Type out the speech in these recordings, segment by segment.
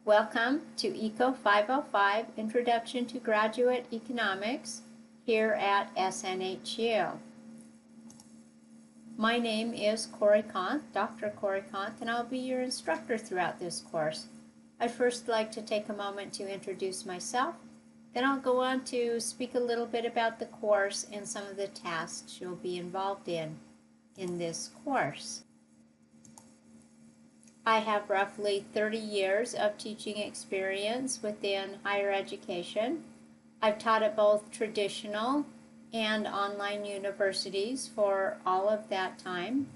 Welcome to ECO 505, Introduction to Graduate Economics, here at SNHU. My name is Corey Kant, Dr. Corey Kant, and I'll be your instructor throughout this course. I'd first like to take a moment to introduce myself, then I'll go on to speak a little bit about the course and some of the tasks you'll be involved in this course. I have roughly 30 years of teaching experience within higher education. I've taught at both traditional and online universities for all of that time.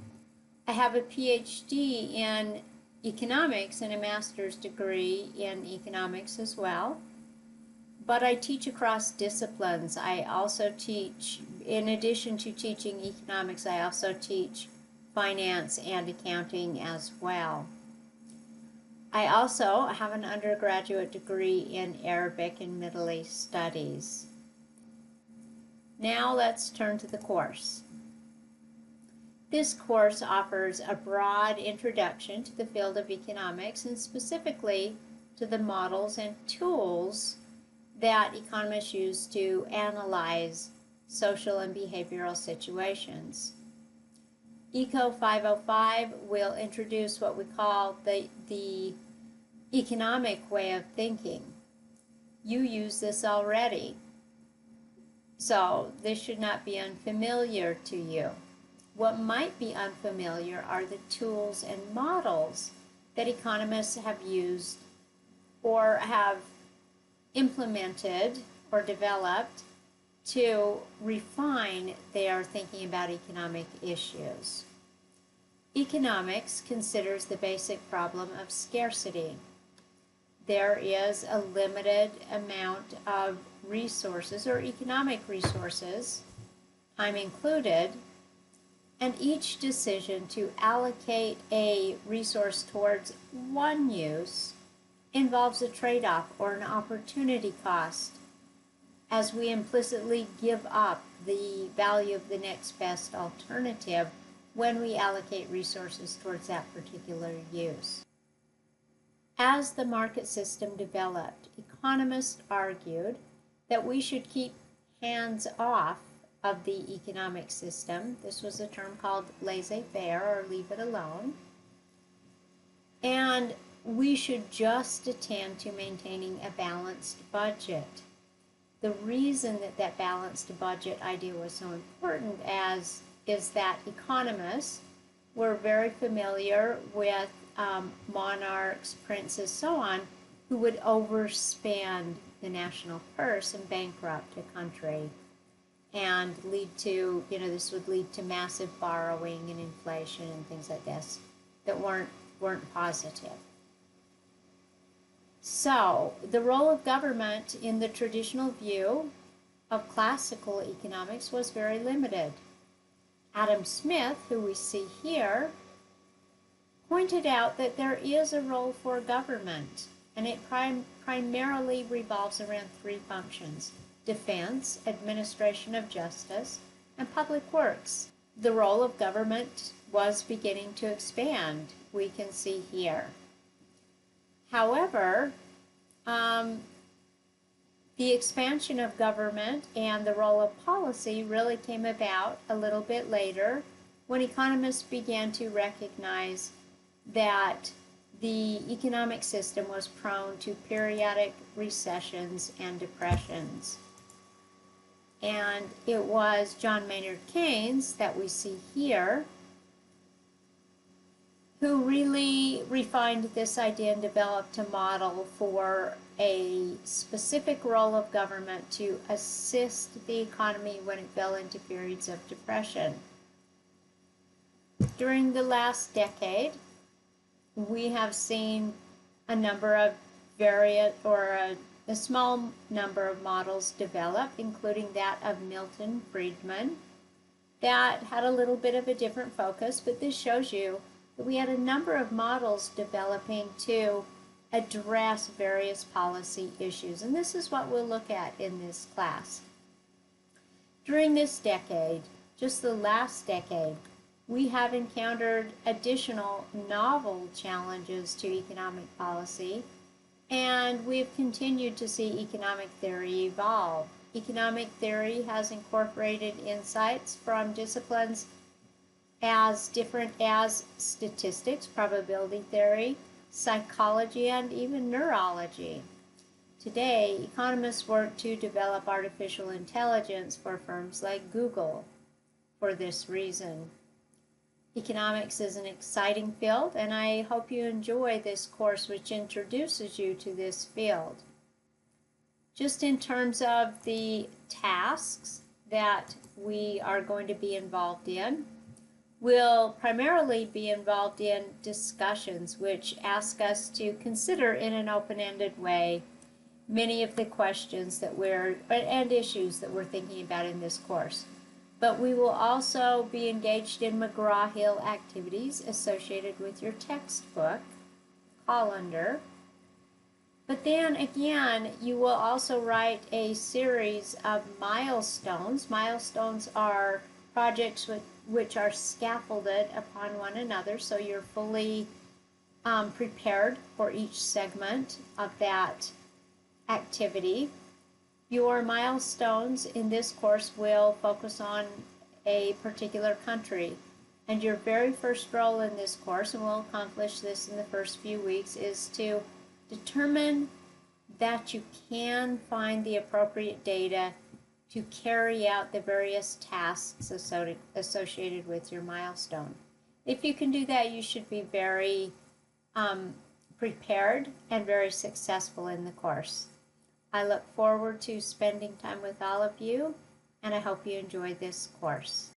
I have a PhD in economics and a master's degree in economics as well. But I teach across disciplines. I also teach, in addition to teaching economics, I also teach finance and accounting as well. I also have an undergraduate degree in Arabic and Middle East Studies. Now let's turn to the course. This course offers a broad introduction to the field of economics and specifically to the models and tools that economists use to analyze social and behavioral situations. ECO 505 will introduce what we call the economic way of thinking. You use this already, so this should not be unfamiliar to you. What might be unfamiliar are the tools and models that economists have used or have implemented or developed to refine their thinking about economic issues. Economics considers the basic problem of scarcity. There is a limited amount of resources or economic resources, time included, and each decision to allocate a resource towards one use involves a trade-off or an opportunity cost, as we implicitly give up the value of the next best alternative when we allocate resources towards that particular use. As the market system developed, economists argued that we should keep hands off of the economic system. This was a term called laissez-faire, or leave it alone. And we should just attend to maintaining a balanced budget. The reason that that balanced budget idea was so important is that economists were very familiar with monarchs, princes, so on, who would overspend the national purse and bankrupt a country and lead to, this would lead to massive borrowing and inflation and things like this that weren't positive. So, the role of government in the traditional view of classical economics was very limited. Adam Smith, who we see here, pointed out that there is a role for government, and it primarily revolves around three functions: defense, administration of justice, and public works. The role of government was beginning to expand, we can see here. However, the expansion of government and the role of policy really came about a little bit later, when economists began to recognize that the economic system was prone to periodic recessions and depressions. And it was John Maynard Keynes, that we see here, who really refined this idea and developed a model for a specific role of government to assist the economy when it fell into periods of depression. During the last decade, we have seen a number of a small number of models develop, including that of Milton Friedman, that had a little bit of a different focus, but this shows you that we had a number of models developing to address various policy issues, and this is what we'll look at in this class. During this decade, just the last decade, we have encountered additional novel challenges to economic policy And we've continued to see economic theory evolve. Economic theory has incorporated insights from disciplines as different as statistics, probability theory, psychology, and even neurology. Today, economists work to develop artificial intelligence for firms like Google for this reason. Economics is an exciting field, and I hope you enjoy this course which introduces you to this field. Just in terms of the tasks that we are going to be involved in, we'll primarily be involved in discussions which ask us to consider in an open-ended way many of the questions that and issues that we're thinking about in this course. But we will also be engaged in McGraw-Hill activities associated with your textbook, colander. But then again, you will also write a series of milestones. Milestones are projects which are scaffolded upon one another, so you're fully prepared for each segment of that activity. Your milestones in this course will focus on a particular country, and your very first role in this course, and we'll accomplish this in the first few weeks, is to determine that you can find the appropriate data to carry out the various tasks associated with your milestone. If you can do that, you should be very prepared and very successful in the course. I look forward to spending time with all of you, and I hope you enjoy this course.